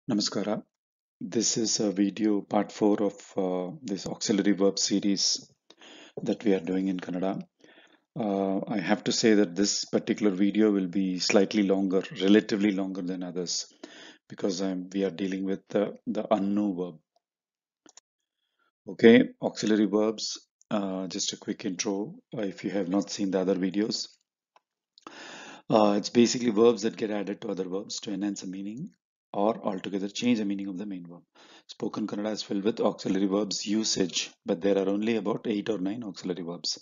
Namaskara. This is a video part 4 of this auxiliary verb series that we are doing in Kannada. I have to say that this particular video will be slightly longer, relatively longer than others, because we are dealing with the annu verb. Okay, auxiliary verbs. Just a quick intro if you have not seen the other videos. It's basically verbs that get added to other verbs to enhance a meaning or altogether change the meaning of the main verb. Spoken Kannada is filled with auxiliary verbs usage, but there are only about 8 or 9 auxiliary verbs.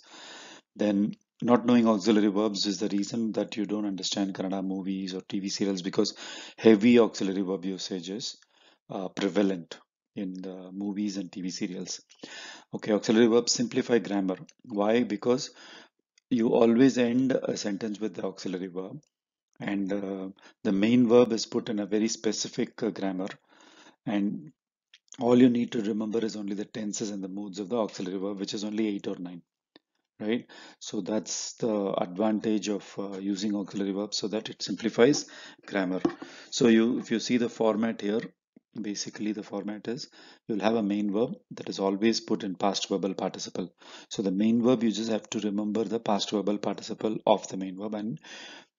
Then, not knowing auxiliary verbs is the reason that you don't understand Kannada movies or TV serials, because heavy auxiliary verb usage is prevalent in the movies and TV serials. Okay, auxiliary verbs simplify grammar. Why? Because you always end a sentence with the auxiliary verb, and the main verb is put in a very specific grammar, and all you need to remember is only the tenses and the moods of the auxiliary verb, which is only 8 or 9, right? So that's the advantage of using auxiliary verbs, so that it simplifies grammar. So if you see the format here, basically the format is you'll have a main verb that is always put in past verbal participle. So the main verb, you just have to remember the past verbal participle of the main verb, and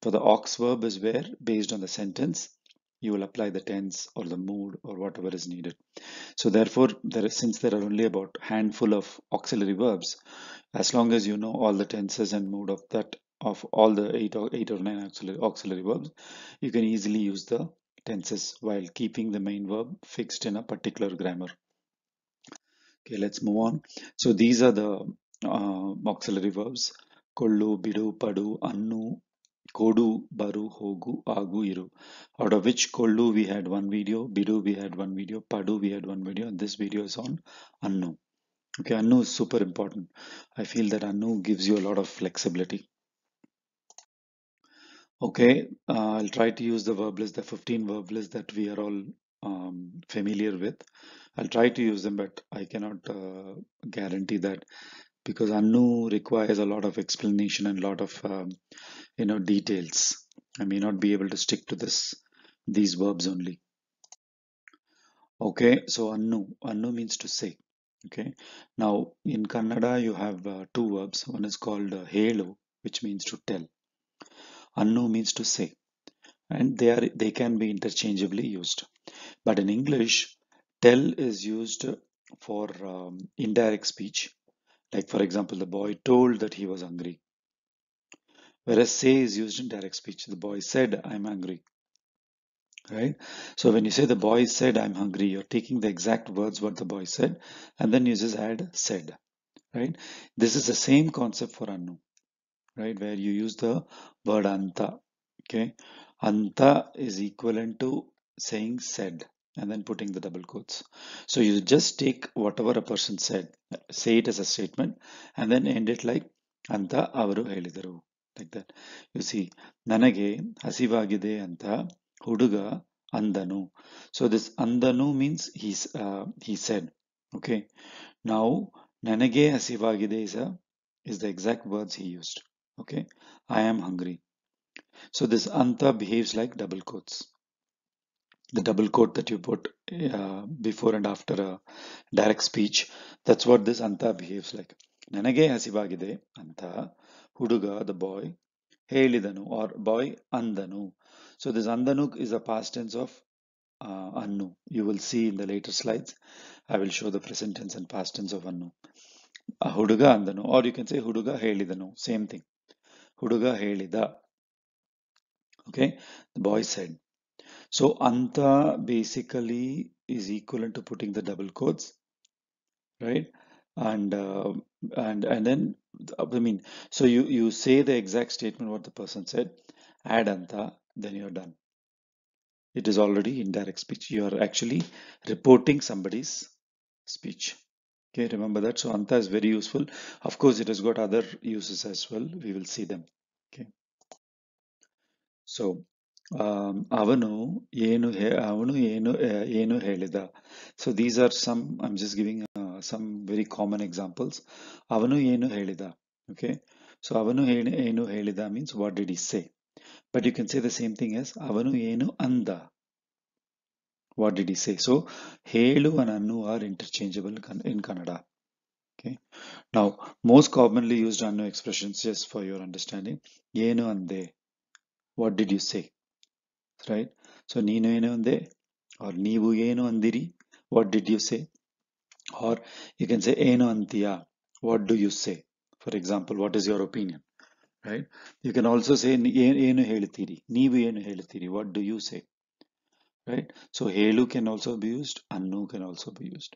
for the aux verb is where, based on the sentence, you will apply the tense or the mood or whatever is needed. So therefore, since there are only about handful of auxiliary verbs, as long as you know all the tenses and mood of all the eight or nine auxiliary verbs, you can easily use the tenses while keeping the main verb fixed in a particular grammar. Okay, let's move on. So these are the auxiliary verbs: koLLu, bidu, padu, annu, kodu, baru, hogu, agu, iru. Out of which koLLu we had one video, bidu we had one video, padu we had one video, and this video is on annu. Okay, annu is super important. I feel that annu gives you a lot of flexibility. Okay, I'll try to use the verb list, the 15 verb list that we are all familiar with. I'll try to use them, but I cannot guarantee that, because annu requires a lot of explanation and a lot of details. I may not be able to stick to these verbs only. Okay, so annu means to say. Okay, now in Kannada you have two verbs. One is called helu, which means to tell. Annu means to say, and they can be interchangeably used. But in English, tell is used for indirect speech. Like, for example, the boy told that he was hungry. Whereas say is used in direct speech. The boy said, I'm hungry. Right? So when you say the boy said, I'm hungry, you're taking the exact words what the boy said, and then you just add said. Right? This is the same concept for annu, right? Where you use the word anta. Okay? Anta is equivalent to saying said and then putting the double quotes. So you just take whatever a person said, say it as a statement, and then end it like anta avaru ಹೇಳಿದರು, like that. You see, ನನಗೆ ಹಸಿವಾಗಿದೆ ಅಂತ ಹುಡುಗ ಅಂದನು. So this andanu means he said. Okay. Now ನನಗೆ ಹಸಿವಾಗಿದೆ is the exact words he used. Okay. I am hungry. So this anta behaves like double quotes. The double quote that you put before and after a direct speech, that's what this anta behaves like. ನನಗೆ ಹಸಿವಾಗಿದೆ ಅಂತ ಹುಡುಗ, the boy, ಹೇಳಿದನು, or boy andanu. So this andanu is a past tense of annu. You will see in the later slides, I will show the present tense and past tense of annu. ಹುಡುಗ andanu, or you can say ಹುಡುಗ ಹೇಳಿದನು, same thing. ಹುಡುಗ ಹೇಳಿದ. Okay, the boy said. So anta basically is equivalent to putting the double quotes, right? And then I mean, so you say the exact statement what the person said, add anta, then you're done. It is already indirect speech. You are actually reporting somebody's speech. Okay, remember that. So anta is very useful. Of course, it has got other uses as well. We will see them. Okay. So ಅವನು ಏನು ಹೇಳಿದ. So these are some, I'm just giving some very common examples. ಅವನು ಏನು ಹೇಳಿದ. Okay. So ಅವನು ಏನು ಹೇಳಿದ means what did he say. But you can say the same thing as ಅವನು ಏನು ಅಂದ. What did he say? So helu and annu are interchangeable in Kannada. Okay. Now, most commonly used annu expressions, just for your understanding, yenu ande. What did you say? Right? So neenu enu ande or neevu enu andiri. What did you say? Or you can say enu antiya. What do you say? For example, what is your opinion? Right? You can also say enu ಹೇಳ್ತೀರಿ. ನೀವು ಏನು ಹೇಳ್ತೀರಿ? What do you say? Right? So ಹೇಳು can also be used. Annu can also be used.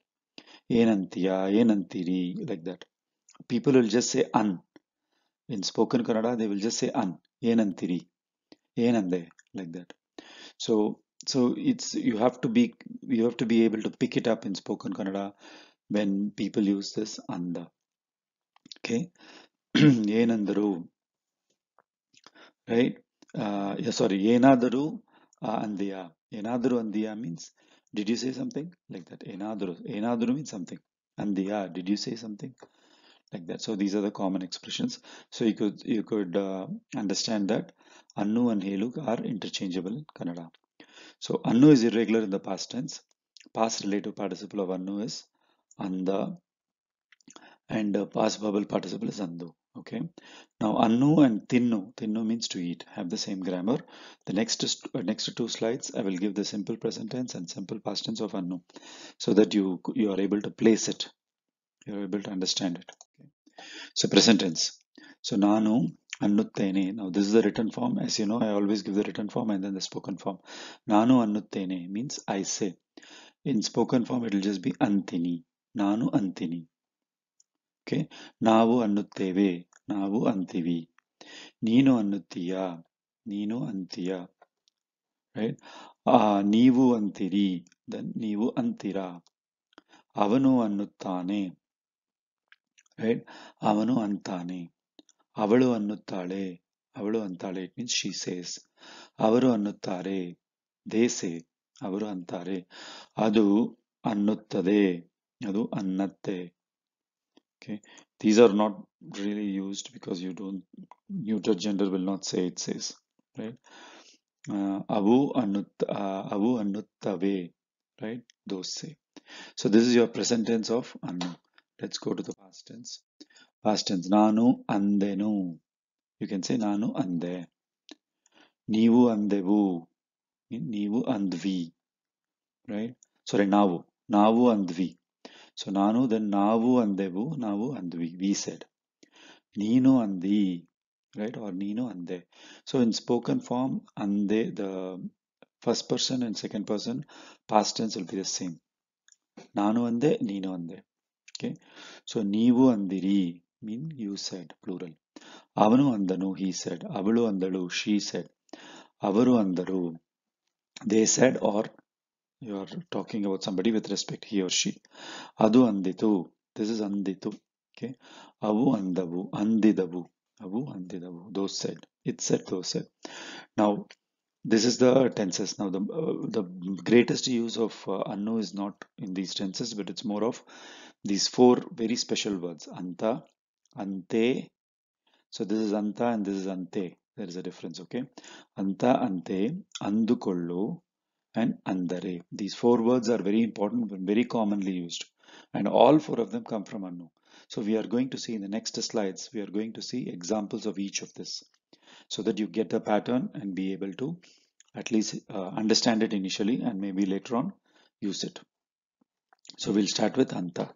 ಏನಂತೀಯ? ಏನಂತೀರಿ? Like that. People will just say an. In spoken Kannada, they will just say an. ಏನಂತೀರಿ? ಏನಂದೆ? Like that. So it's you have to be able to pick it up in spoken Kannada when people use this anda. Okay. ಏನಂದರು? Right? Yeah, sorry. ಏನಾದರೂ ಅಂದಿಯ. ಏನಾದರೂ ಅಂದಿಯ means, did you say something? Like that. ಏನಾದರೂ. ಏನಾದರೂ means something. ಅಂದಿಯ, did you say something? Like that. So these are the common expressions. So you could understand that annu and helu are interchangeable in Kannada. So annu is irregular in the past tense. Past relative participle of annu is anda, and past verbal participle is andu. Okay. Now annu and tinnu means to eat, have the same grammar. The next two slides I will give the simple present tense and simple past tense of annu, so that you are able to place it, you are able to understand it. Okay. So present tense. So nanu annuttene. Now this is the written form. As you know, I always give the written form and then the spoken form. Nanu annuttene means I say. In spoken form it will just be antini. Nanu antini. Okay. Navu annutteve. Navu antivi. Neenu annuttiya. Neenu antiya. Right? Neevu antiri. Then neevu antira. Avanu annuttane. Right? Avanu antane. ಅವಳು ಅನ್ನುತ್ತಾಳೆ. ಅವಳು ಅಂತಾಳೆ. It means she says. ಅವರು ಅನ್ನುತ್ತಾರೆ. They say. ಅವರು ಅಂತಾರೆ. ಅದು ಅನ್ನುತ್ತದೆ. ಅದು ಅನ್ನತ್ತೆ. Okay. These are not really used because you don't, neuter gender will not say it says. Right? ಅವು ಅನ್ನುತ್ತವೆ. Right? Those say. So this is your present tense of annu. Let's go to the past tense. Past tense. ನಾನು ಅಂದೆನು. You can say ನಾನು ಅಂದೆ. ನೀವು ಅಂದೆವು. ನೀವು ಅಂದ್ವಿ. Right? Sorry, ನಾವು ಅಂದ್ವಿ. So ನಾನು, then ನಾವು ಅಂದೆವು, ನಾವು ಅಂದ್ವಿ. We said. ನೀನು ಅಂದಿ. Right? Or ನೀನು ಅಂದೆ. So in spoken form, ande, the first person and second person past tense will be the same. ನಾನು ಅಂದೆ, ನೀನು ಅಂದೆ. Okay? So ನೀವು ಅಂದಿರಿ mean you said, plural. ಅವನು ಅಂದನು, he said. ಅವಳು ಅಂದಳು, she said. ಅವರು ಅಂದರು, they said, or you are talking about somebody with respect, he or she. Adu anditu. This is anditu. Okay. Avu andavu. Andidavu. Avu andidavu. Those said. It said, those said. Now, this is the tenses. Now, the greatest use of annu is not in these tenses, but it's more of these four very special words. Anta, ante. So this is anta and this is ante. There is a difference, okay? Anta, ante, andu koLLu, and andare. These four words are very important and very commonly used. And all four of them come from annu. So we are going to see in the next slides, we are going to see examples of each of this, so that you get the pattern and be able to at least understand it initially and maybe later on use it. So we'll start with anta.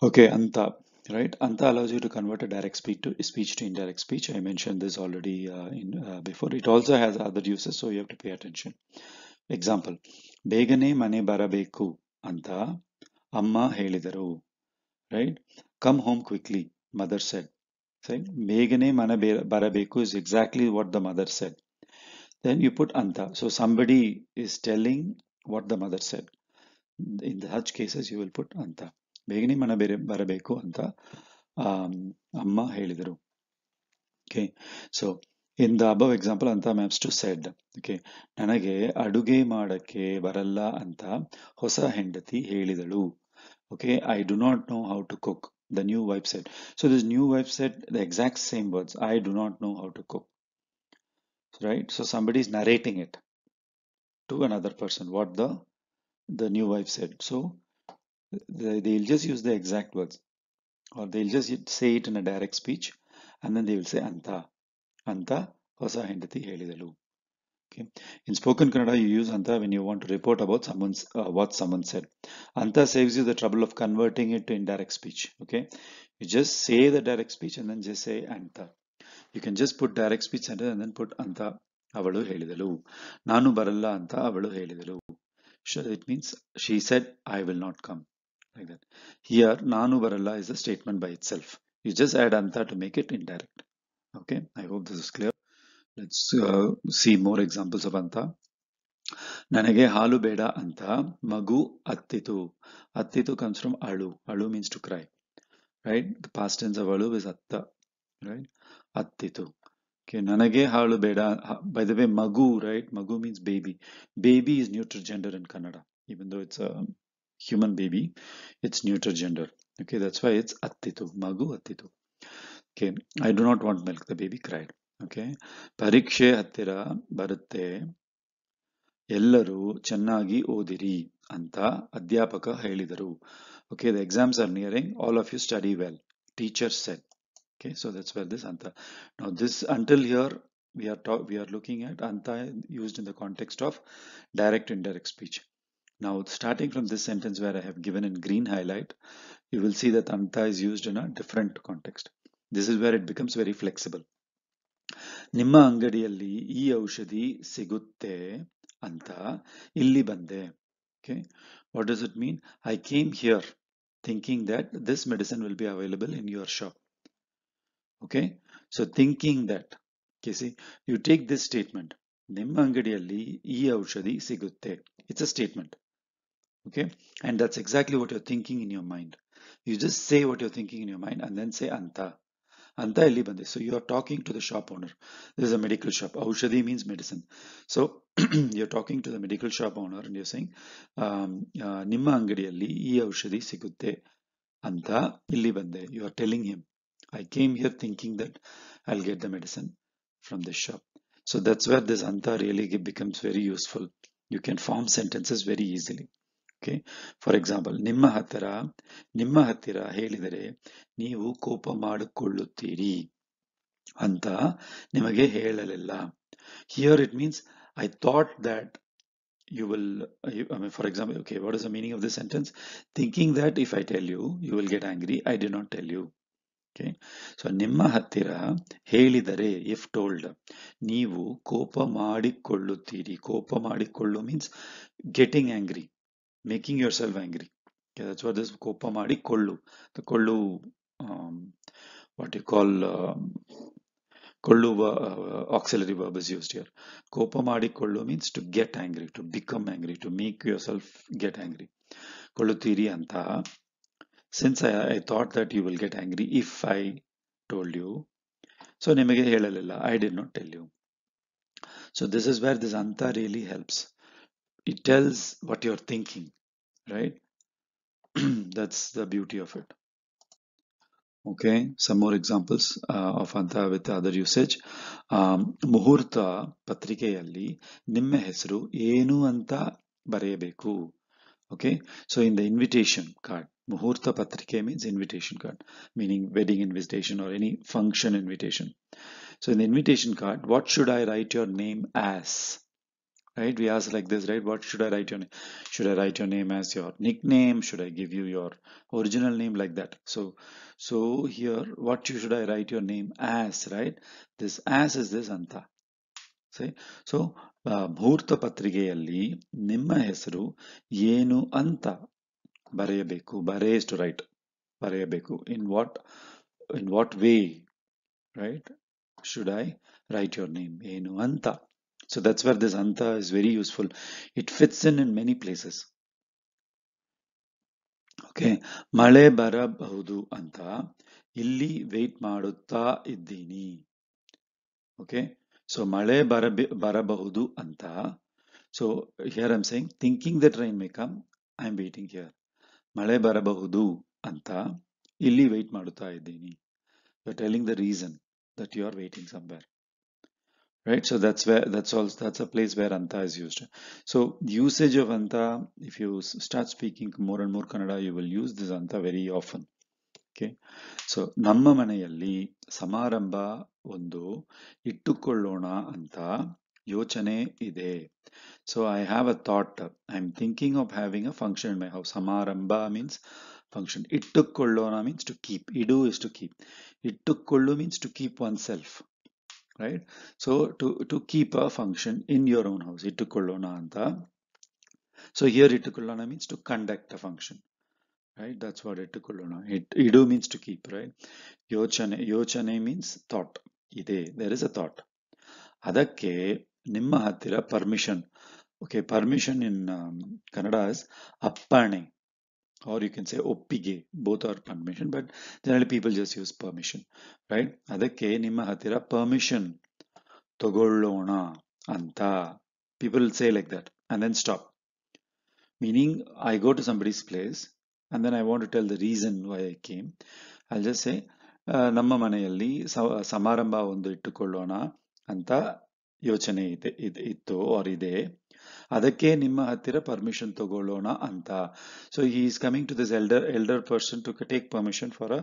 Okay, anta, right? Anta allows you to convert a direct speech to indirect speech. I mentioned this already before. It also has other uses, so you have to pay attention. Example, ಬೇಗನೆ ಮನೆ ಬರಬೇಕು ಅಂತ ಅಮ್ಮ ಹೇಳಿದರು. Right? Come home quickly, mother said. Right? ಬೇಗನೆ ಮನೆ ಬರಬೇಕು is exactly what the mother said. Then you put anta. So somebody is telling what the mother said. In such cases, you will put anta. ಬೇಗನೆ ಮನೆ ಬರಬೇಕು ಅಂತ ಅಮ್ಮ ಹೇಳಿದರು. Okay. So in the above example, anta maps to said. Okay. ನನಗೆ ಅಡುಗೆ ಮಾಡಕ್ಕೆ ಬರಲ್ಲ ಅಂತ ಹೊಸ ಹೆಂಡತಿ ಹೇಳಿದಳು. Okay. I do not know how to cook. The new wife said. So this new wife said the exact same words. I do not know how to cook. Right? So somebody is narrating it. to another person, what the new wife said. So they'll just use the exact words, or they'll just say it in a direct speech, and then they will say anta. Anta ಹೊಸ ಹೆಂಡತಿ ಹೇಳಿದಳು. Okay. In spoken Kannada, you use anta when you want to report about someone's what someone said. Anta saves you the trouble of converting it to indirect speech. Okay, you just say the direct speech and then just say anta. You can just put direct speech sentence and then put anta ಅವಳು ಹೇಳಿದಳು. ನಾನು ಬರಲ್ಲ ಅಂತ ಅವಳು ಹೇಳಿದಳು. It means she said I will not come, like that. Here ನಾನು ಬರಲ್ಲ is a statement by itself. You just add anta to make it indirect. Okay, I hope this is clear. Let's see more examples of anta. ನನಗೆ ಹಾಲು ಬೇಡ ಅಂತ ಮಗು ಅತ್ತಿತು. ಅತ್ತಿತು comes from ಅಳು. ಅಳು means to cry, right? The past tense of ಅಳು is atta, right? ಅತ್ತಿತು. Okay, ನನಗೆ ಹಾಲು ಬೇಡ. By the way, magu, right? Magu means baby. Baby is neuter gender in Kannada. Even though it's a human baby, it's neuter gender. Okay, that's why it's attitu. Magu attitu. Okay, I do not want milk. The baby cried. Okay, ಪರೀಕ್ಷೆ ಹತ್ತಿರ ಬರುತ್ತೆ, ಎಲ್ಲರೂ ಚೆನ್ನಾಗಿ ಓದಿರಿ ಅಂತ ಅಧ್ಯಾಪಕ ಹೇಳಿದರು. Okay, the exams are nearing. All of you study well, teacher said. Okay, so that's where this anta. Now this until here we are looking at anta used in the context of direct indirect speech. Now starting from this sentence where I have given in green highlight, you will see that anta is used in a different context. This is where it becomes very flexible. ನಿಮ್ಮ ಅಂಗಡಿಯಲ್ಲಿ ಈ ಔಷಧಿ ಸಿಗುತ್ತೆ ಅಂತ ಇಲ್ಲಿ ಬಂದೆ. Okay, what does it mean? I came here thinking that this medicine will be available in your shop. Okay, so thinking that, okay, see, you take this statement, ನಿಮ್ಮ ಅಂಗಡಿಯಲ್ಲಿ ಈ ಔಷಧಿ ಸಿಗುತ್ತೆ. It's a statement. Okay, and that's exactly what you're thinking in your mind. You just say what you're thinking in your mind and then say anta. Anta ಇಲ್ಲಿ ಬಂದೆ. So you are talking to the shop owner. This is a medical shop. ಔಷಧಿ means medicine. So you're talking to the medical shop owner and you're saying ನಿಮ್ಮ ಅಂಗಡಿಯಲ್ಲಿ ಈ ಔಷಧಿ ಸಿಗುತ್ತೆ ಅಂತ ಇಲ್ಲಿ ಬಂದೆ. You are telling him, I came here thinking that I'll get the medicine from this shop. So that's where this anta really becomes very useful. You can form sentences very easily. Okay, for example, ನಿಮ್ಮ ಹತ್ತಿರ ಹೇಳಿದರೆ ನೀವು ಕೋಪ ಮಾಡಿಕೊಳ್ಳುತ್ತೀರಿ ಅಂತ ನಿಮಗೆ ಹೇಳಲಿಲ್ಲ. Here it means I thought that you will, I mean, for example, okay, what is the meaning of this sentence? Thinking that if I tell you, you will get angry, I did not tell you. Okay, so ನಿಮ್ಮ ಹತ್ತಿರ ಹೇಳಿದರೆ, if told, ನೀವು ಕೋಪ ಮಾಡಿಕೊಳ್ಳುತ್ತೀರಿ. ಕೋಪ ಮಾಡಿಕೊಳ್ಳು means getting angry, making yourself angry. Okay, that's what this kopa ಮಾಡಿಕೊಳ್ಳು. The koLLu, what you call koLLu auxiliary verb is used here. ಕೋಪ ಮಾಡಿಕೊಳ್ಳು means to get angry, to become angry, to make yourself get angry. ಕೊಳ್ಳುತ್ತೀರಿ ಅಂತ. Since I thought that you will get angry if I told you, so ನಿಮಗೆ ಹೇಳಲಿಲ್ಲ, I did not tell you. So this is where this anta really helps. It tells what you're thinking, right? That's the beauty of it. Okay, some more examples of anta with other usage. ಮುಹೂರ್ತ ಪತ್ರಿಕೆಯಲ್ಲಿ ನಿಮ್ಮ ಹೆಸರು ಏನು ಅಂತ ಬರೆಯಬೇಕು. Okay, so in the invitation card, muhurta patrike means invitation card, meaning wedding invitation or any function invitation. So in the invitation card, what should I write your name as? Right, we ask like this, right? What should I write your name? Should I write your name as your nickname? Should I give you your original name, like that? So here, what should I write your name as, right? This as is this anta. See, so ಮುಹೂರ್ತ ಪತ್ರಿಕೆಯಲ್ಲಿ ನಿಮ್ಮ ಹೆಸರು ಏನು ಅಂತ ಬರೆಯಬೇಕು. ಬರೆ is to write. ಬರೆಯಬೇಕು. In what way, right? Should I write your name? ಏನು ಅಂತ. So that's where this anta is very useful. It fits in many places. Okay, ಮಳೆ ಬರಬಹುದು ಅಂತ ಇಲ್ಲಿ ವೇಟ್ ಮಾಡುತ್ತಾ ಇದ್ದೀನಿ. Okay, so ಮಳೆ ಬರಬಹುದು ಅಂತ. So here I'm saying, thinking the train may come, I'm waiting here. ಮಳೆ ಬರಬಹುದು ಅಂತ ಇಲ್ಲಿ ವೇಟ್ ಮಾಡುತ್ತಾ ಇದ್ದೀನಿ. You're telling the reason that you are waiting somewhere. right? So that's a place where anta is used. So the usage of anta, if you start speaking more and more Kannada, you will use this anta very often. Okay, so ನಮ್ಮ ಮನೆಯಲ್ಲಿ ಸಮಾರಂಭ ಒಂದು ಇಟ್ಟುಕೊಳ್ಳೋಣ ಅಂತ ಯೋಚನೆ ಇದೆ. So I have a thought. I'm thinking of having a function in my house. Samaramba means function. Ittukollona means to keep. Idu is to keep. Ittukollu means to keep oneself. Right? So to keep a function in your own house. Ittukollona anta. So here ittukollona means to conduct a function. Right? That's what ittukollona. Idu means to keep, right? Yochane means thought. Ide. There is a thought. ಅದಕ್ಕೆ ನಿಮ್ಮ ಹತ್ತಿರ permission. Okay, permission in Kannada is appane, or you can say oppige. Both are permission, but generally people just use permission, right? ಅದಕ್ಕೆ ನಿಮ್ಮ ಹತ್ತಿರ permission ತಗೊಳ್ಳೋಣ ಅಂತ. People will say like that and then stop. Meaning, I go to somebody's place and then I want to tell the reason why I came. I'll just say, ನಮ್ಮ ಮನೆಯಲ್ಲಿ ಸಮಾರಂಭ ಒಂದು ಇಟ್ಟುಕೊಳ್ಳೋಣ ಅಂತ ಯೋಚನೆ ಇತ್ತು ಆರ್ ಇದೆ. ಅದಕ್ಕೆ ನಿಮ್ಮ ಹತ್ತಿರ ಪರ್ಮಿಷನ್ ತಗೊಳ್ಳೋಣ ಅಂತ. So he is coming to this elder person to take permission for a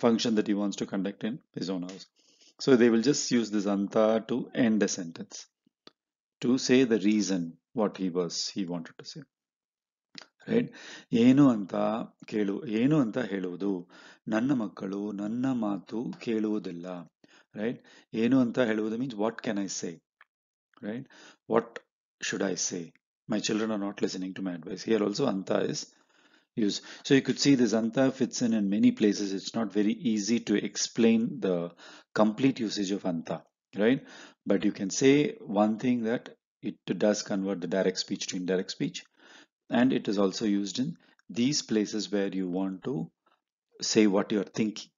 function that he wants to conduct in his own house. So they will just use this anta to end a sentence, to say the reason what he wanted to say. Right? ಏನು ಅಂತ ಹೇಳುವುದು. ನನ್ನ ಮಕ್ಕಳು ನನ್ನ ಮಾತು ಕೇಳುವುದಿಲ್ಲ. Right? ಏನು ಅಂತ ಹೇಳುವುದು means what can I say? Right? What should I say? My children are not listening to my advice. Here also anta is used. So you could see this anta fits in many places. It's not very easy to explain the complete usage of anta, right? But you can say one thing, that it does convert the direct speech to indirect speech, and it is also used in these places where you want to say what you're thinking,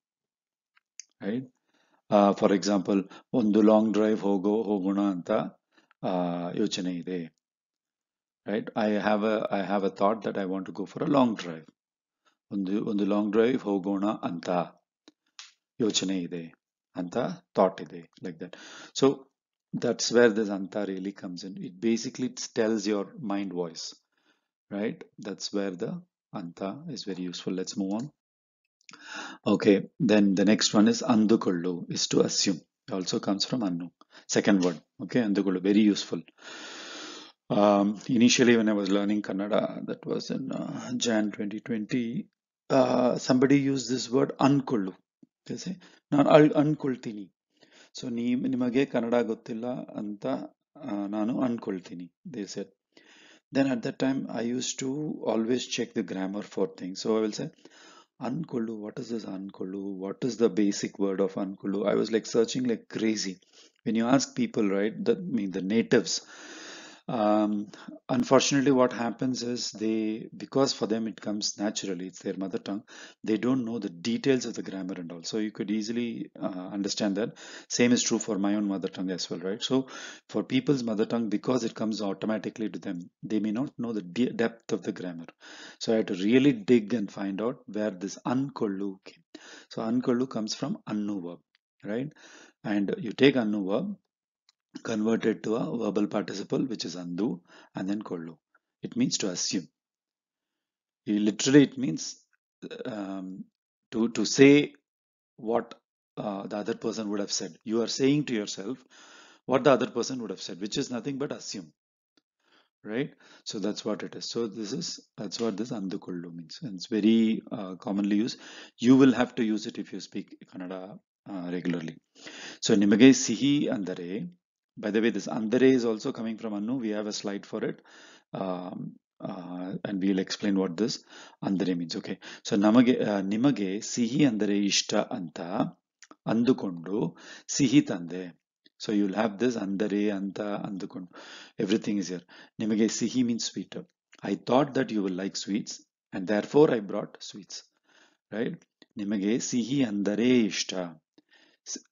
right? For example, ಒಂದು long drive ಹೋಗೋಣ ಅಂತ ಯೋಚನೆ ಇದೆ. Right? I have a thought that I want to go for a long drive. ಒಂದು long drive ಹೋಗೋಣ ಅಂತ ಯೋಚನೆ ಇದೆ ಅಂತ thought ಇದೆ, like that. So that's where this anta really comes in. It basically tells your mind voice, right? That's where the anta is very useful. Let's move on. Okay, then the next one is andukollu, is to assume. It also comes from annu, second word. Okay, andukollu, very useful. Initially, when I was learning Kannada, that was in Jan 2020, somebody used this word ankollu. They say, ನಾನು ಅನ್ಕೊಳ್ತೀನಿ. So ನಿಮಗೆ ಕನ್ನಡ ಗೊತ್ತಿಲ್ಲ ಅಂತ ನಾನು ಅನ್ಕೊಳ್ತೀನಿ, they said. Then at that time, I used to always check the grammar for things. So I will say, Unkollu, what is this Unkollu? What is the basic word of Unkollu? I was like searching like crazy. When you ask people, right, the natives, unfortunately, what happens is because for them it comes naturally, it's their mother tongue, they don't know the details of the grammar and all. So you could easily understand that. Same is true for my own mother tongue as well, right? So for people's mother tongue, because it comes automatically to them, they may not know the depth of the grammar. So I had to really dig and find out where this Unkollu came. So Unkollu comes from annu verb, right? And you take annu verb, convert it to a verbal participle, which is andu, and then koLLu. It means to assume. Literally, it means to say what the other person would have said. You are saying to yourself what the other person would have said, which is nothing but assume, right? So that's what it is. So that's what this andu koLLu means, and it's very commonly used. You will have to use it if you speak Kannada regularly. So nimage sihi andare. By the way, this andare is also coming from annu. We have a slide for it, and we'll explain what this andare means. Okay, so nimage sihi andare ishta anta andukondu sihi tande. So you'll have this andare anta andukondu. Everything is here. Nimage sihi means sweeter. I thought that you will like sweets, and therefore I brought sweets. Right? Nimage sihi andare ishta.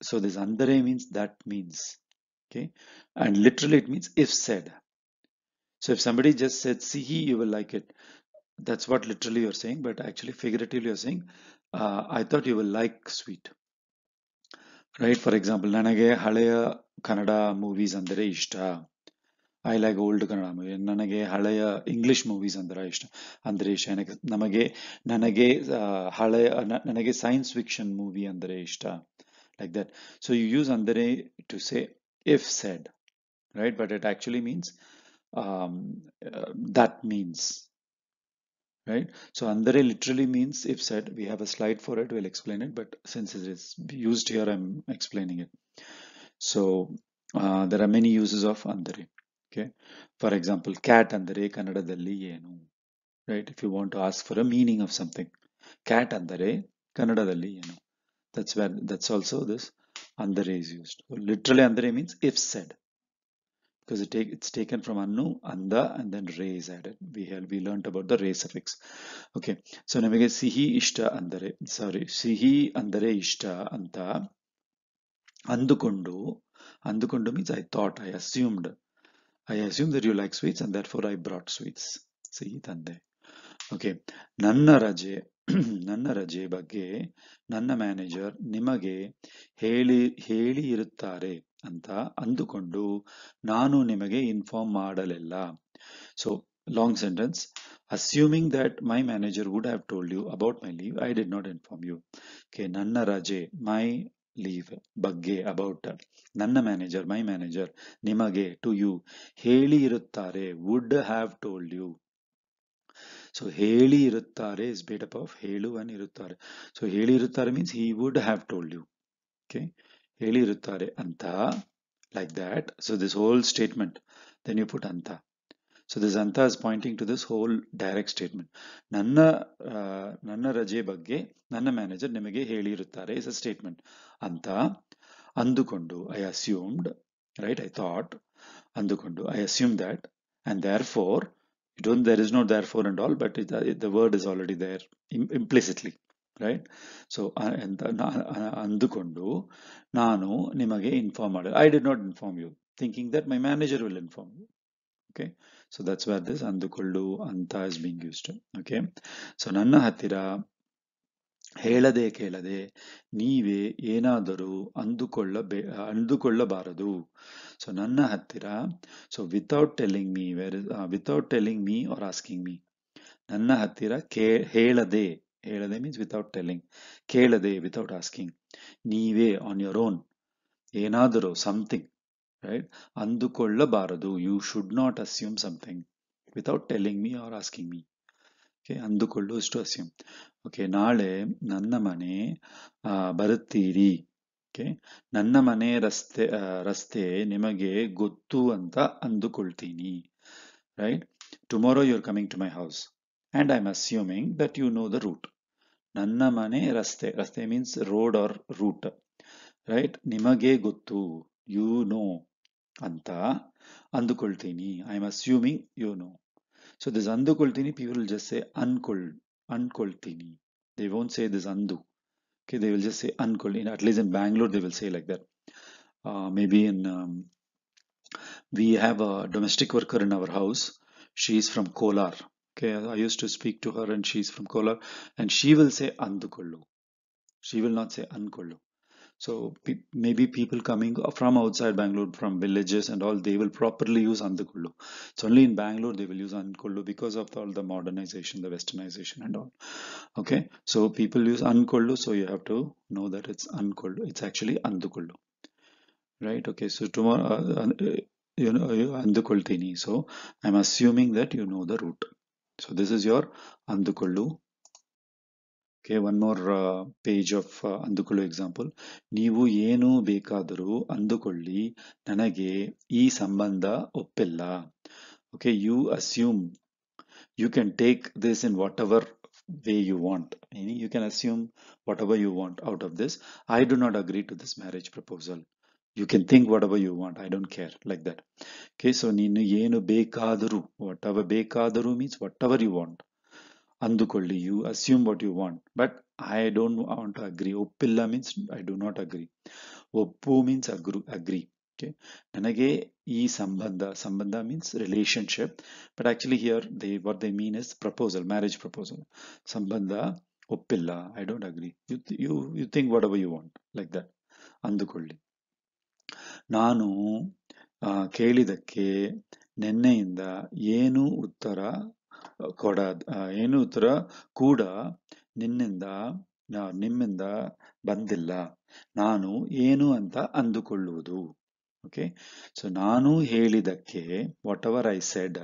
So this andare means that means. Okay, and literally it means if said. So if somebody just said sihi, you will like it. That's what literally you're saying, but actually figuratively you're saying, I thought you will like sweet. Right? For example, ನನಗೆ ಹಳೆಯ Kannada movies ಅಂದರೆ ಇಷ್ಟ. I like old Kannada movie. ನನಗೆ ಹಳೆಯ English movies ಅಂದ್ರೆ ಇಷ್ಟ. ಅಂದರೆ ಇಷ್ಟ ನನಗೆ ನನಗೆ ಸೈನ್ಸ್ ಫಿಕ್ಷನ್ ಮೂವಿ ಅಂದರೆ ಇಷ್ಟ. Like that. So you use ಅಂದರೆ to say if said, right? But it actually means um, that means, right? So andere literally means if said. We have a slide for it, we'll explain it, but since it is used here, I'm explaining it. So there are many uses of andere. Okay, for example, cat andere kannadadalli enu, right? If you want to ask for a meaning of something, cat andere kannadadalli enu, that's also this andere is used. So literally andere means if said, because it's taken from annu, anda, and then re is added. We learned about the re suffix. Okay, so ನಮಗೆ ಸಿಹಿ ಇಷ್ಟ ಅಂದರೆ, ಸಿಹಿ ಅಂದರೆ ಇಷ್ಟ ಅಂತ ಅಂದುಕೊಂಡು, ಅಂದುಕೊಂಡು means I thought, I assumed that you like sweets and therefore I brought sweets. ಸಿಹಿ ತಂದೆ. ಓಕೆ, ನನ್ನ ರಜೆ ನನ್ನ ರಜೆ ಬಗ್ಗೆ ನನ್ನ ಮ್ಯಾನೇಜರ್ ನಿಮಗೆ ಹೇಳಿ ಇರುತ್ತಾರೆ ಅಂತ ಅಂದುಕೊಂಡು ನಾನು ನಿಮಗೆ ಇನ್ಫಾರ್ಮ್ ಮಾಡಲಿಲ್ಲ. So long sentence. Assuming that my manager would have told you about my leave, I did not inform you. Okay, ನನ್ನ ರಜೆ, my leave, ಬಗ್ಗೆ, about, ನನ್ನ ಮ್ಯಾನೇಜರ್, my manager, ನಿಮಗೆ, to you, ಹೇಳಿ ಇರುತ್ತಾರೆ, would have told you. So ಹೇಳಿ ಇರುತ್ತಾರೆ is made up of ಹೇಳು and ಇರುತ್ತಾರೆ. So ಹೇಳಿ ಇರುತ್ತಾರೆ means he would have told you. Okay, ಹೇಳಿ ಇರುತ್ತಾರೆ ಅಂತ, like that. So this whole statement, then you put anta. So this anta is pointing to this whole direct statement. ನನ್ನ ರಜೆ ಬಗ್ಗೆ ನನ್ನ ಮ್ಯಾನೇಜರ್ ನಿಮಗೆ ಹೇಳಿರುತ್ತಾರೆ is a statement. ಅಂತ ಅಂದುಕೊಂಡು, I assumed, right? I thought, ಅಂದುಕೊಂಡು, I assumed that, and therefore, there is no therefore and all, but the word is already there implicitly, right? So ಅಂದುಕೊಂಡು ನಾನು ನಿಮಗೆ ಇನ್ಫಾರ್ಮ್ ಮಾಡಿದೆ. I did not inform you, thinking that my manager will inform you. Okay, so that's where this andukollu anta is being used. Okay, so ನನ್ನ ಹತ್ತಿರ ಹೇಳದೆ ಕೇಳದೆ ನೀವೇ ಏನಾದರೂ ಅಂದುಕೊಳ್ಳಬಾರದು. ಸೊ ನನ್ನ ಹತ್ತಿರ, so without telling me, without telling me are asking me, ನನ್ನ ಹತ್ತಿರ ಹೇಳದೆ ಮೀನ್ಸ್ ವಿತೌಟ್ ಟೆಲ್ಲಿಂಗ್, ಕೇಳದೆ ವಿತೌಟ್ ಆಸ್ಕಿಂಗ್, ನೀವೇ ಆನ್ ಯೋರ್ ಓನ್, ಏನಾದರೂ something, right? ಅಂದುಕೊಳ್ಳಬಾರದು, you should not assume something without telling me or asking me. Okay, ಅಂದುಕೊಳ್ಳು is to assume. Okay, ನಾಳೆ ನನ್ನ ಮನೆ ಬರುತ್ತೀರಿ. Okay, ನನ್ನ ಮನೆ ರಸ್ತೆ ನಿಮಗೆ ಗೊತ್ತು ಅಂತ ಅಂದುಕೊಳ್ತೀನಿ, right? Tomorrow you're coming to my house and I'm assuming that you know the route. ನನ್ನ ಮನೆ ರಸ್ತೆ means road or route, right? ನಿಮಗೆ ಗೊತ್ತು, you know, ಅಂತ ಅಂದುಕೊಳ್ತೀನಿ, I am assuming you know. So this ಅಂದುಕೊಳ್ತೀನಿ, people will just say ಅನ್ಕೊಳ್ತೀನಿ. They won't say this andu. Okay, they will just say ಅನ್ಕೊಳ್ತೀನಿ. At least in Bangalore they will say like that. Maybe in we have a domestic worker in our house. She is from Kolar. Okay, I used to speak to her and she's from Kolar, and she will say andukollu. She will not say ankollu. So maybe people coming from outside Bangalore, from villages and all, they will properly use andukollu. It's only in Bangalore they will use ankollu because of all the modernization, the westernization and all. Okay, so people use ankollu, so you have to know that it's ankollu. It's actually andukollu, right? Okay, so tomorrow, you know, andukoltini. So I'm assuming that you know the route. So this is your andukollu. Okay, one more page of ಅಂದುಕೊಳ್ಳು example. ನೀವು ಏನು ಬೇಕಾದರೂ ಅಂದುಕೊಳ್ಳಿ, ನನಗೆ ಈ ಸಂಬಂಧ ಒಪ್ಪಿಲ್ಲ. Okay, you assume, you can take this in whatever way you want. You can assume whatever you want out of this. I do not agree to this marriage proposal. You can think whatever you want. I don't care, like that. Okay, so ನೀನು ಏನು ಬೇಕಾದರೂ, whatever ಬೇಕಾದರೂ means whatever you want. ಅಂದುಕೊಳ್ಳಿ, you assume what you want, but I don't want to agree. ಒಪ್ಪಿಲ್ಲ means I do not agree. ಒಪ್ಪು means agree. Okay, ನನಗೆ ಈ ಸಂಬಂಧ means relationship, but actually here what they mean is proposal, marriage proposal. ಸಂಬಂಧ ಒಪ್ಪಿಲ್ಲ, I don't agree. You think whatever you want, like that. ಅಂದುಕೊಳ್ಳಿ. ನಾನು ಕೇಳಿದ್ದಕ್ಕೆ ನಿನ್ನೆಯಿಂದ ಏನು ಉತ್ತರ ಕೊಡ ಏನು ಉತ್ತರ ಕೂಡ ನಿನ್ನಿಂದ ನಿಮ್ಮಿಂದ ಬಂದಿಲ್ಲ. ನಾನು ಏನು ಅಂತ ಅಂದುಕೊಳ್ಳುವುದು. ಓಕೆ, ಸೊ ನಾನು ಹೇಳಿದ್ದಕ್ಕೆ ವಾಟ್ ಎವರ್ ಐ ಸೆಡ್,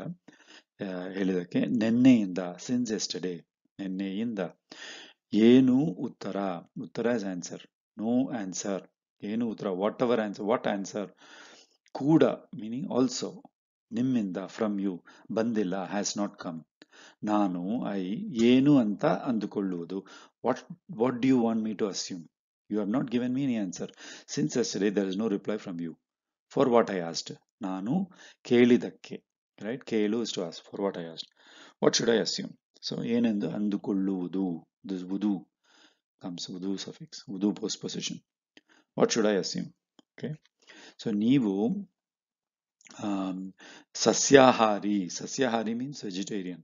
ಹೇಳಿದ್ದಕ್ಕೆ ನಿನ್ನೆಯಿಂದ, ಸಿನ್ಸ್ ಎಸ್ಟರ್ಡೇ, ನಿನ್ನೆಯಿಂದ ಏನು ಉತ್ತರ, ಉತ್ತರ ಇಸ್ ಆನ್ಸರ್, ನೋ ಆನ್ಸರ್, ಏನು ಉತ್ತರ, whatever answer, what answer, ಕೂಡ ಮೀನಿಂಗ್ ಆಲ್ಸೋ, ನಿಮ್ಮಿಂದ ಫ್ರಮ್ ಯು, ಬಂದಿಲ್ಲ, ಹ್ಯಾಸ್ ನಾಟ್ ಕಮ್. ನಾನು ಏನು ಅಂತ ಅಂದುಕೊಳ್ಳುವುದು. What do you want me to assume? You have not given me any answer. Since yesterday there is no reply from you for what I asked. ನಾನು ಕೇಳಿದಕ್ಕೆ, right, ಕೇಳು is to ask, for what I asked. What should I assume? So ಏನೆಂದು ಅಂದುಕೊಳ್ಳುವುದು, this ಉದು comes ಉದು suffix, ಉದು postposition. What should I assume? Okay, so ನೀವು ಸಸ್ಯಾಹಾರಿ, ಸಸ್ಯಾಹಾರಿ means vegetarian,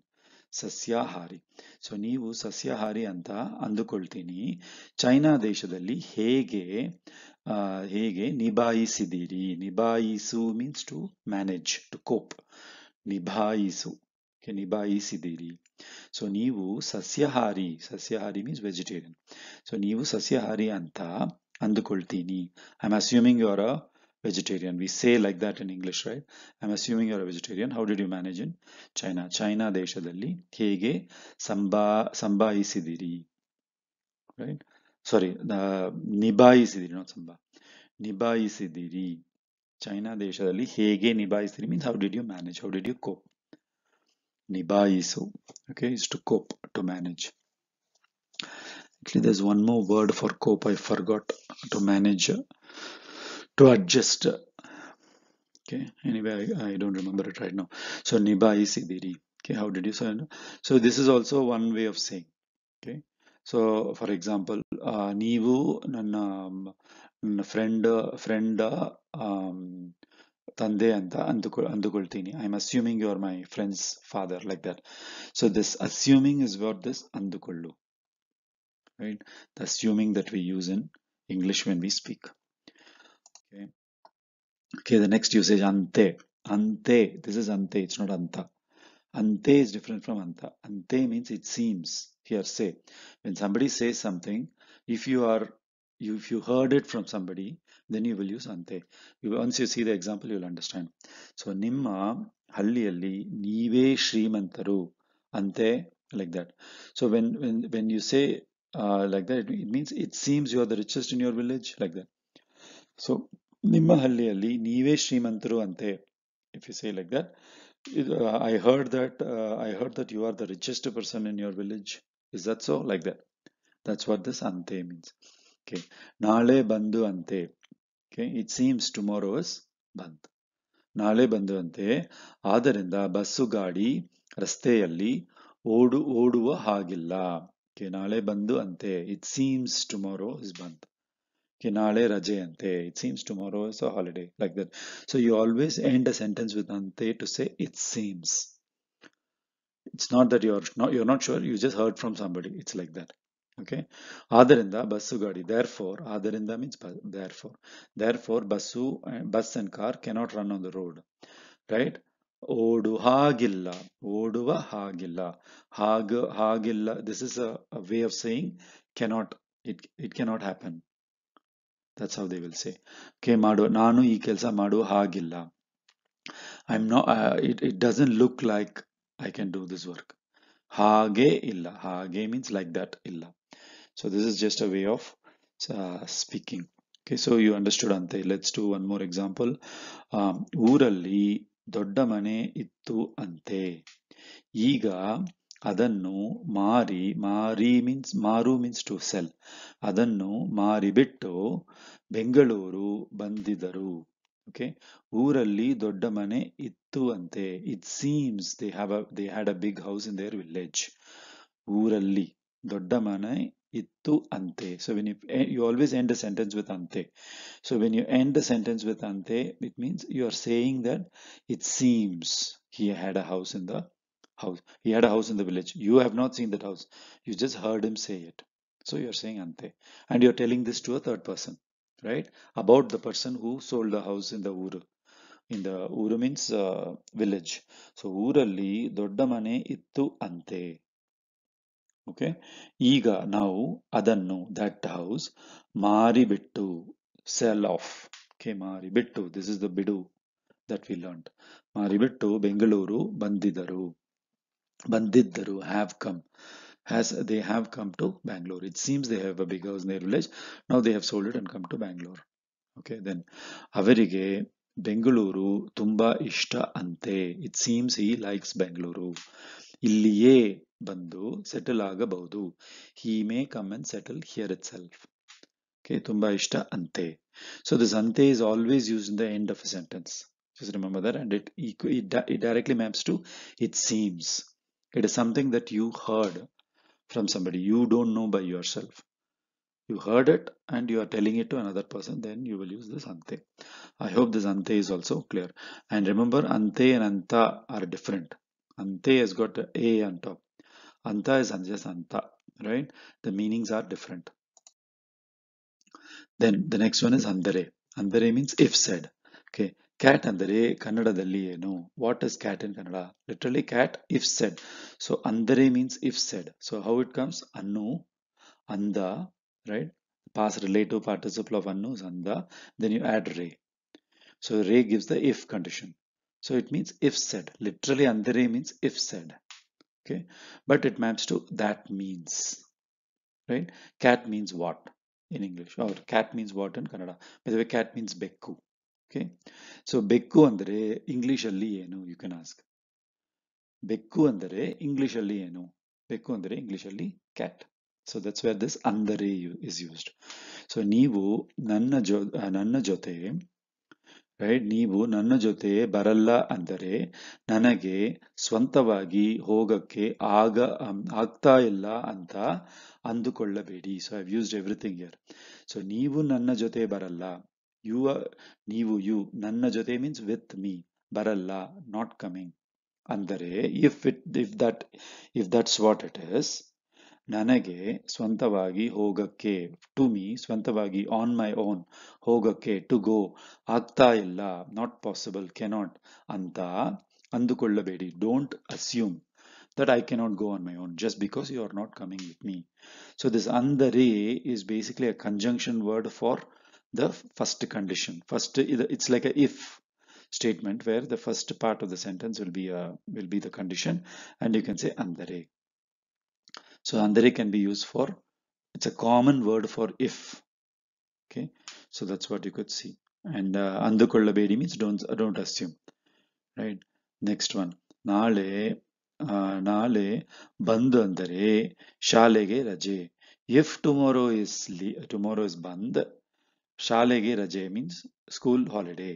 ಸಸ್ಯಾಹಾರಿ. ಸೊ ನೀವು ಸಸ್ಯಾಹಾರಿ ಅಂತ ಅಂದುಕೊಳ್ತೀನಿ. ಚೈನಾ ದೇಶದಲ್ಲಿ ಹೇಗೆ ಹೇಗೆ ನಿಭಾಯಿಸಿದಿರಿ? ನಿಭಾಯಿಸು means to manage, to cope. So, ನಿಭಾಯಿಸಿದಿರಿ. ಸೊ ನೀವು ಸಸ್ಯಾಹಾರಿ, ಸಸ್ಯಾಹಾರಿ ಮೀನ್ಸ್ ವೆಜಿಟೇರಿಯನ್. ಸೊ ನೀವು ಸಸ್ಯಾಹಾರಿ ಅಂತ ಅಂದುಕೊಳ್ತೀನಿ. I am assuming you are a vegetarian. We say like that in English, right? I'm assuming you're a vegetarian. How did you manage in China? China ದೇಶದಲ್ಲಿ ಹೇಗೆ ಸಂಭಾಯಿಸಿದಿರಿ, right? Sorry, ನಿಭಾಯಿಸಿದಿರಿ, not ಸಂಭಾ, ನಿಭಾಯಿಸಿದಿರಿ. ಚೈನಾ ದೇಶದಲ್ಲಿ ಹೇಗೆ ನಿಭಾಯಿಸಿದಿರಿ means how did you manage, how did you cope? ನಿಭಾಯಿಸು, okay, is to cope, to manage. Actually, there's one more word for cope I forgot. To manage, to adjust. Okay, anyway, I don't remember it right now. So nibaisidiri. Okay, how did you say? So this is also one way of saying. Okay, so for example, ನೀವು ನನ್ನ friend ತಂದೆ ಅಂತ ಅಂದುಕೊಳ್ತೀನಿ. I am assuming you are my friend's father, like that. So this assuming is what this ಅಂದುಕೊಳ್ಳು, right? The assuming that we use in English when we speak. Okay. Okay, the next usage, ante. Ante, this is ante, it's not anta. Ante is different from anta. Ante means it seems, hearsay. When somebody says something, if you heard it from somebody, then you will use ante. Once you see the example, you will understand. So, ನಿಮ್ಮ ಹಳ್ಳಿಯಲ್ಲಿ ನೀವೇ ಶ್ರೀಮಂತರು, ante, like that. So when you say like that, it means it seems you are the richest in your village, like that. So ನಿಮ್ಮ ಹಳ್ಳಿಯಲ್ಲಿ ನೀವೇ ಶ್ರೀಮಂತರು ಅಂತೆ. If you say like that, I heard that you are the richest person in your village. Is that so? Like that. That's what this ante means. Okay. ನಾಳೆ ಬಂದು ಅಂತೆ. Okay. It seems tomorrow is ಬಂದ್. ನಾಳೆ ಬಂದು ಅಂತೆ. ಆದ್ದರಿಂದ bus ಗಾಡಿ ರಸ್ತೆಯಲ್ಲಿ ಓಡುವ ಹಾಗಿಲ್ಲ. Okay. ನಾಳೆ ಬಂದು ಅಂತೆ. It seems tomorrow is ಬಂದ್. Okay, ನಾಳೆ ರಜೆ ಅಂತೆ. It seems tomorrow is a holiday, like that. So you always end a sentence with ante to say it seems. It's not that you're not sure, you just heard from somebody. It's like that. Okay. ಆದ್ದರಿಂದ bus ಗಾಡಿ. Therefore, ಆದ್ದರಿಂದ means therefore bus and car cannot run on the road. Right? ಓಡುವ ಹಾಗಿಲ್ಲ. ಹಾಗಿಲ್ಲ. This is a way of saying cannot. It cannot happen. That's how they will say. Okay, ನಾನು ಈ ಕೆಲಸ ಮಾಡುವ ಹಾಗಿಲ್ಲ. I'm not. It doesn't look like I can do this work. ಹಾಗೆ ಇಲ್ಲ. ಹಾಗೆ means like that ಇಲ್ಲ. So this is just a way of speaking. Okay, so you understood ante. Let's do one more example. ಊರಲ್ಲಿ ದೊಡ್ಡ ಮನೆ ಇತ್ತು ಅಂತೆ. ಈಗ ಅದನ್ನು ಮಾರಿ means ಮಾರು means to sell. ಅದನ್ನು ಮಾರಿಬಿಟ್ಟು ಬೆಂಗಳೂರು ಬಂದಿದರು. Okay, ಊರಲ್ಲಿ ದೊಡ್ಡ ಮನೆ ಇತ್ತು ಅಂತೆ. It seems they had a big house in their village. ಊರಲ್ಲಿ ದೊಡ್ಡ ಮನೆ ittu ante. So when you always end a sentence with ante. So when you end the sentence with ante, it means you are saying that it seems he had a house in the house. He had a house in the village. You have not seen that house. You just heard him say it. So you are saying ante. And you are telling this to a third person. right? About the person who sold the house in the ಊರು. In the ಊರು means village. So ಊರಲ್ಲಿ ದೊಡ್ಡ ಮನೆ ಇತ್ತು ಅಂತೆ. Okay. ಈಗ ನಾವು ಅದನ್ನು that house ಮಾರಿಬಿಟ್ಟು sell off. Okay, ಮಾರಿಬಿಟ್ಟು. This is the ಬಿಡು that we learned. ಮಾರಿಬಿಟ್ಟು ಬೆಂಗಳೂರು ಬಂದಿದ್ದರು have come. Has they have come to Bangalore. It seems they have a big house in their village. Now they have sold it and come to Bangalore. Okay, then ಅವರಿಗೆ ಬೆಂಗಳೂರು ತುಂಬಾ ಇಷ್ಟ ಅಂತೆ. It seems he likes Bangalore. ಇಲ್ಲಿಯೇ ಬಂದು settle ಆಗಬಹುದು. He may come and settle here itself. Okay, ತುಂಬಾ ಇಷ್ಟ ಅಂತೆ. So this ante is always used in the end of a sentence. Just remember that, and it directly maps to it seems. It is something that you heard from somebody you don't know by yourself. You heard it and you are telling it to another person, then you will use this ante. I hope this ante is also clear. And remember, ante and anta are different. Ante has got a on top. Anta is just anta, right? The meanings are different. Then the next one is andare. Andare means if said. Okay. Cat ಅಂದರೆ ಕನ್ನಡದಲ್ಲಿ ಏನು? What is cat in Kannada? Literally cat if said. So andare means if said. So how it comes? Annu, anda, right? Past relative participle of annu is anda. Then you add re. So re gives the if condition. So it means if said. Literally andare means if said. Okay. But it maps to that means. Right? Cat means what in English, or cat means what in Kannada. By the way, cat means bekku. Okay. So bekku ಅಂದರೆ English ಅಲ್ಲಿ ಏನು? You can ask. ಬೆಕ್ಕು ಅಂದರೆ English ಅಲ್ಲಿ ಏನು? ಬೆಕ್ಕು ಅಂದರೆ English ಅಲ್ಲಿ cat. So that's where this andare is used. So ನೀವು ನನ್ನ ಜೊತೆ, ರೈಟ್, ನೀವು ನನ್ನ ಜೊತೆ ಬರಲ್ಲ ಅಂದರೆ ನನಗೆ ಸ್ವಂತವಾಗಿ ಹೋಗಕ್ಕೆ ಆಗ್ತಾ ಇಲ್ಲ ಅಂತ ಅಂದುಕೊಳ್ಳಬೇಡಿ. So I used everything here. So ನೀವು ನನ್ನ ಜೊತೆ ಬರಲ್ಲ, ಯು ನೀವು ಯು ನನ್ನ ಜೊತೆ ಮೀನ್ಸ್ ವಿತ್ ಮೀ, ಬರಲ್ಲ ನಾಟ್ ಕಮಿಂಗ್, ಅಂದರೆ if that's what it is, ನನಗೆ ಸ್ವಂತವಾಗಿ ಹೋಗಕ್ಕೆ, ಟು ಮೀ ಸ್ವಂತವಾಗಿ ಆನ್ ಮೈ ಓನ್ ಹೋಗಕ್ಕೆ, ಟು ಗೋ ಆಗ್ತಾ ಇಲ್ಲ, ನಾಟ್ ಪಾಸಿಬಲ್, ಕೆನಾಟ್ ಅಂತ ಅಂದುಕೊಳ್ಳಬೇಡಿ. Don't assume that I cannot go on my own just because you are not coming with me. So this andare is basically a conjunction word for the first condition. First, it's like a if statement where the first part of the sentence will be the condition, and you can say andare. So andare can be used for, it's a common word for if. Okay, so that's what you could see. And andukollabedi means don't assume, right? Next one, ನಾಳೆ ನಾಳೆ ಬಂದ್ ಅಂದರೆ ಶಾಲೆಗೆ ರಜೆ. If tomorrow is ಬಂದ್, ಶಾಲೆಗೆ ರಜೆ means school holiday,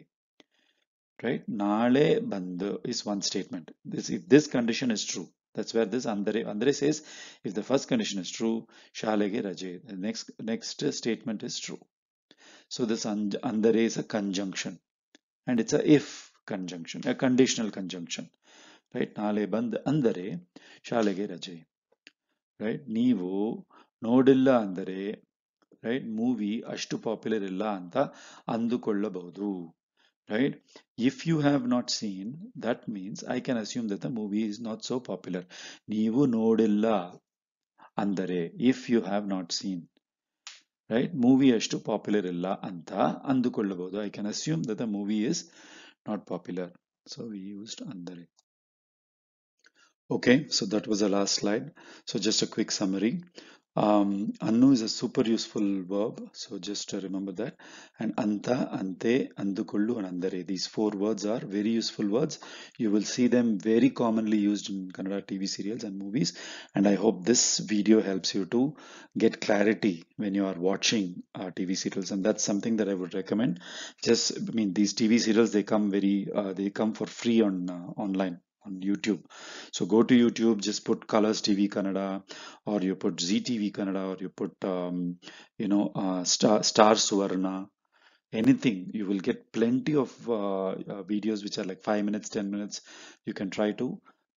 right? ನಾಳೆ ಬಂದ್ is one statement. If this condition is true, that's where this andre says, if the first condition is true, ಶಾಲೆಗೆ ರಜೆ, the next statement is true. So this andare is a conjunction, and it's a if conjunction, a conditional conjunction, right? ನಾಳೆ ಬಂದ್ ಅಂದರೆ ಶಾಲೆಗೆ ರಜೆ, right? ನೀವು ನೋಡಿಲ್ಲ ಅಂದರೆ, right, ಮೂವಿ ಅಷ್ಟು ಪಾಪ್ಯುಲರ್ ಇಲ್ಲ ಅಂತ ಅಂದುಕೊಳ್ಳಬಹುದು, right? If you have not seen, that means I can assume that the movie is not so popular. ನೀವು ನೋಡಿಲ್ಲ ಅಂದರೆ, if you have not seen, right, movie ಅಷ್ಟು ಪಾಪ್ಯುಲರ್ ಇಲ್ಲ ಅಂತ ಅಂದುಕೊಳ್ಳಬಹುದು. I can assume that the movie is not popular. So we used ಅಂದರೆ. Okay, so that was the last slide. So just a quick summary. Annu is a super useful verb, so just remember that. And anta, ante, andukollu, and andare. These four words are very useful words. You will see them very commonly used in Kannada TV serials and movies. And I hope this video helps you to get clarity when you are watching TV serials. And that's something that I would recommend. Just, I mean, these TV serials, they come for free on online on YouTube. So go to YouTube, just put Colors TV Kannada, or you put ZTV Kannada, or you put Star Suvarna, anything. You will get plenty of videos which are like 5 minutes, 10 minutes. You can try to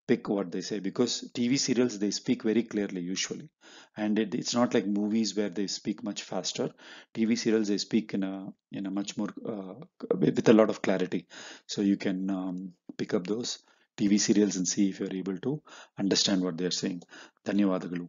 pick what they say, because TV serials, they speak very clearly usually, and it's not like movies where they speak much faster. TV serials, they speak in a much more with a lot of clarity. So you can pick up those TV serials and see if you're able to understand what they're saying. ಧನ್ಯವಾದಗಳು.